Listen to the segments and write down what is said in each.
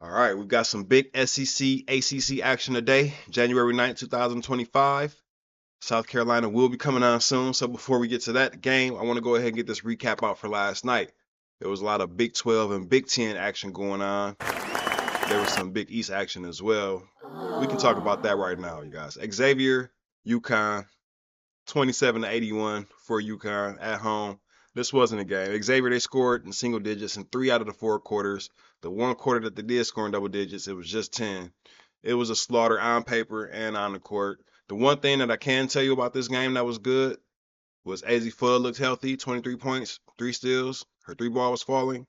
All right, we've got some big SEC, ACC action today, January 9th, 2025. South Carolina will be coming on soon. So before we get to that game, I want to go ahead and get this recap out for last night. There was a lot of Big 12 and Big 10 action going on. There was some Big East action as well. We can talk about that right now, you guys. Xavier, UConn, 27-81 for UConn at home. This wasn't a game. Xavier, they scored in single digits in 3 out of the 4 quarters. The one quarter that they did score in double digits, it was just 10. It was a slaughter on paper and on the court. The one thing that I can tell you about this game that was good was Azzi Fudd looked healthy, 23 points, 3 steals. Her three ball was falling.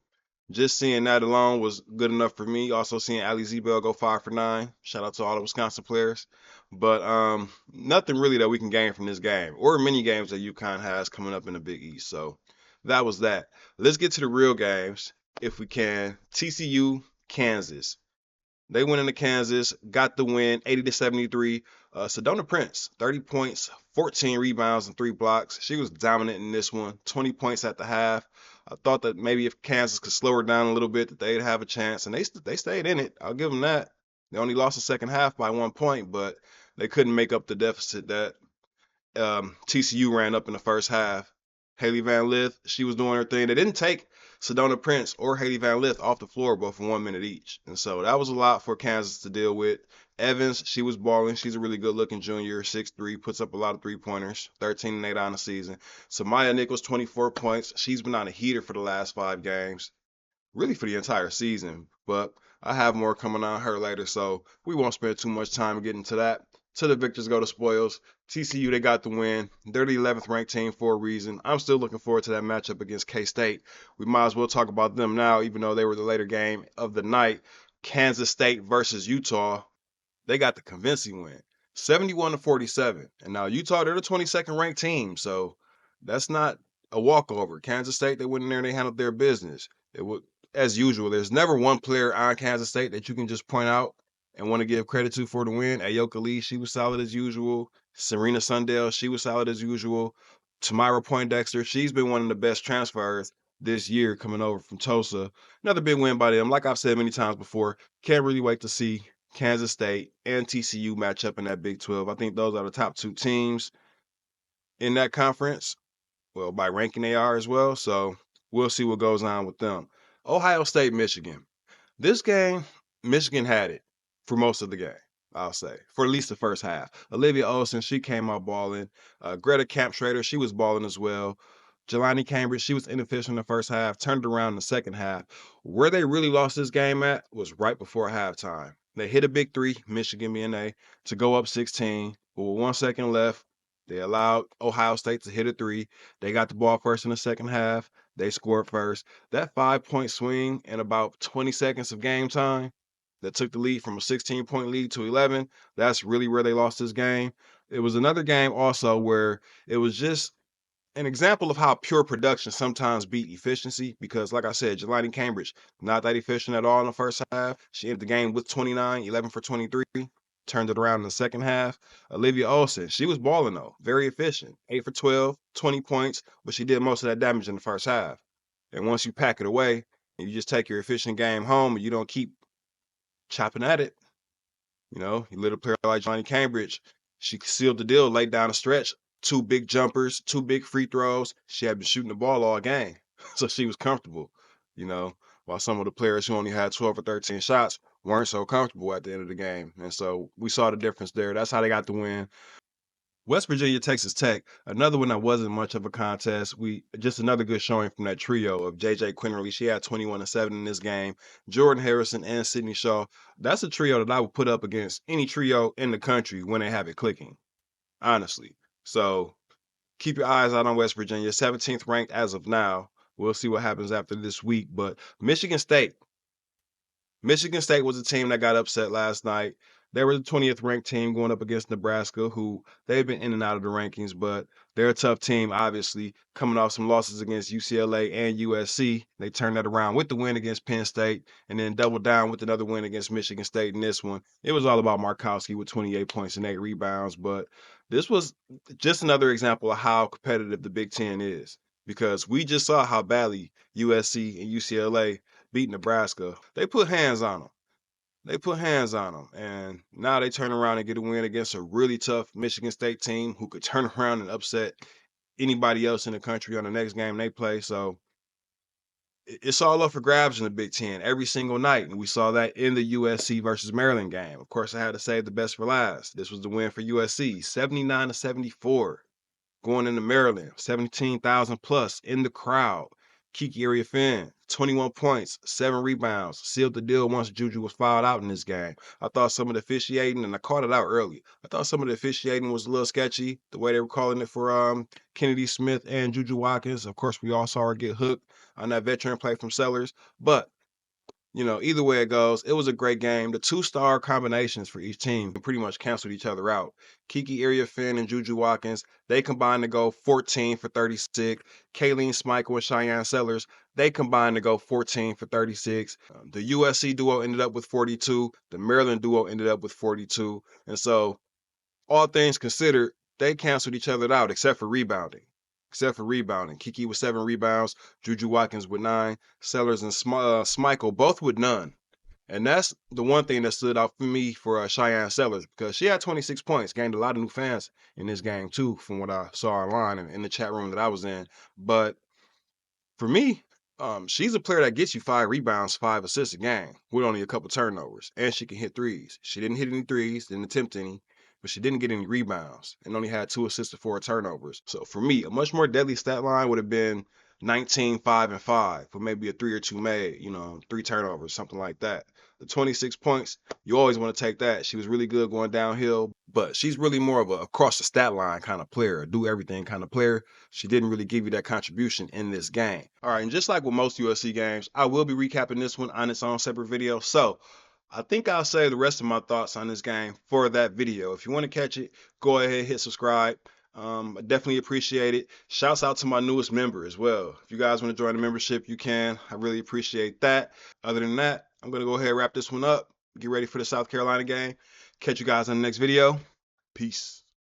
Just seeing that alone was good enough for me. Also seeing Ali Zebel go 5 for 9. Shout out to all the Wisconsin players. But nothing really that we can gain from this game or many games that UConn has coming up in the Big East. So that was that. Let's get to the real games if we can. TCU, Kansas. They went into Kansas, got the win, 80-73. Sedona Prince, 30 points, 14 rebounds, and 3 blocks. She was dominant in this one, 20 points at the half. I thought that maybe if Kansas could slow her down a little bit, that they'd have a chance, and they stayed in it. I'll give them that. They only lost the second half by 1 point, but they couldn't make up the deficit that TCU ran up in the first half. Haley Van Lith, she was doing her thing. They didn't take Sedona Prince or Haley Van Lith off the floor, but for 1 minute each. And so that was a lot for Kansas to deal with. Evans, she was balling. She's a really good looking junior, 6'3", puts up a lot of 3-pointers, 13 and 8 on the season. Samaya Nichols, 24 points. She's been on a heater for the last 5 games, really for the entire season. But I have more coming on her later, so we won't spend too much time getting to that. To the victors go the spoils. TCU, they got the win. They're the 11th ranked team for a reason. I'm still looking forward to that matchup against K-State. We might as well talk about them now, even though they were the later game of the night. Kansas State versus Utah. They got the convincing win, 71-47. And now Utah, they're the 22nd ranked team, so that's not a walkover. Kansas State, they went in there and they handled their business. It would, as usual, there's never one player on Kansas State that you can just point out and want to give credit to for the win. Ayoka Lee, she was solid as usual. Serena Sundell, she was solid as usual. Tamara Poindexter, she's been one of the best transfers this year coming over from Tulsa. Another big win by them. Like I've said many times before, can't really wait to see Kansas State and TCU match up in that Big 12. I think those are the top 2 teams in that conference. Well, by ranking they are as well. So we'll see what goes on with them. Ohio State, Michigan. This game, Michigan had it for most of the game, I'll say, for at least the first half. Olivia Olson, she came out balling. Greta Kampschrader, she was balling as well. Jelani Cambridge, she was inefficient in the first half, turned it around in the second half. Where they really lost this game at was right before halftime. They hit a big three, Michigan being to go up 16. But with 1 second left, they allowed Ohio State to hit a three. They got the ball first in the second half. They scored first. That 5-point swing in about 20 seconds of game time that took the lead from a 16-point lead to 11, that's really where they lost this game. It was another game also where it was just an example of how pure production sometimes beat efficiency because, like I said, Jelani Cambridge, not that efficient at all in the first half. She ended the game with 29, 11 for 23, turned it around in the second half. Olivia Olson, she was balling, though, very efficient, 8 for 12, 20 points, but she did most of that damage in the first half. And once you pack it away and you just take your efficient game home and you don't keep chopping at it, you let a player like Jelani Cambridge, she sealed the deal, laid down a stretch, 2 big jumpers, 2 big free throws. She had been shooting the ball all game, so she was comfortable, while some of the players who only had 12 or 13 shots weren't so comfortable at the end of the game. And so we saw the difference there. That's how they got the win. West Virginia, Texas Tech, another one that wasn't much of a contest. We just another good showing from that trio of JJ Quinterly. She had 21 and 7 in this game. Jordan Harrison and Sydney Shaw. That's a trio that I would put up against any trio in the country when they have it clicking, honestly. So keep your eyes out on West Virginia, 17th ranked as of now. We'll see what happens after this week. But Michigan State was a team that got upset last night. They were the 20th ranked team going up against Nebraska, who they've been in and out of the rankings, but they're a tough team, obviously, coming off some losses against UCLA and USC. They turned that around with the win against Penn State and then doubled down with another win against Michigan State in this one. It was all about Markowski with 28 points and 8 rebounds, but this was just another example of how competitive the Big Ten is because we just saw how badly USC and UCLA beat Nebraska. They put hands on them. They put hands on them, and now they turn around and get a win against a really tough Michigan State team who could turn around and upset anybody else in the country on the next game they play. So it's all up for grabs in the Big Ten every single night, and we saw that in the USC versus Maryland game. Of course, I had to save the best for last. This was the win for USC, 79-74. Going into Maryland, 17,000 plus in the crowd. Kiki Area Finn, 21 points, 7 rebounds, sealed the deal once Juju was fouled out in this game. I thought some of the officiating, and I called it out early, I thought some of the officiating was a little sketchy, the way they were calling it for Kennedy Smith and Juju Watkins. Of course, we all saw her get hooked on that veteran play from Sellers, but either way it goes, it was a great game. The two-star combinations for each team pretty much canceled each other out. Kiki Area Finn and Juju Watkins, they combined to go 14 for 36. Kayleen Smichael and Cheyenne Sellers, they combined to go 14 for 36. The USC duo ended up with 42. The Maryland duo ended up with 42. And so, all things considered, they canceled each other out except for rebounding. Kiki with 7 rebounds, Juju Watkins with 9, Sellers and Smichael both with none. And that's the one thing that stood out for me for Cheyenne Sellers, because she had 26 points, gained a lot of new fans in this game too, from what I saw online and in the chat room that I was in. But for me, she's a player that gets you 5 rebounds, 5 assists a game with only a couple turnovers, and she can hit threes. She didn't hit any threes, didn't attempt any, but she didn't get any rebounds and only had 2 assists and 4 turnovers. So for me, a much more deadly stat line would have been 19, 5, and 5 with maybe a 3 or 2 made, 3 turnovers, something like that. The 26 points, you always want to take that. She was really good going downhill, but she's really more of a across the stat line kind of player, a do everything kind of player. She didn't really give you that contribution in this game. All right, and just like with most USC games, I will be recapping this one on its own separate video. So I think I'll save the rest of my thoughts on this game for that video. If you want to catch it, go ahead, hit subscribe. I definitely appreciate it. Shouts out to my newest member as well. If you guys want to join the membership, you can. I really appreciate that. Other than that, I'm going to go ahead and wrap this one up. Get ready for the South Carolina game. Catch you guys on the next video. Peace.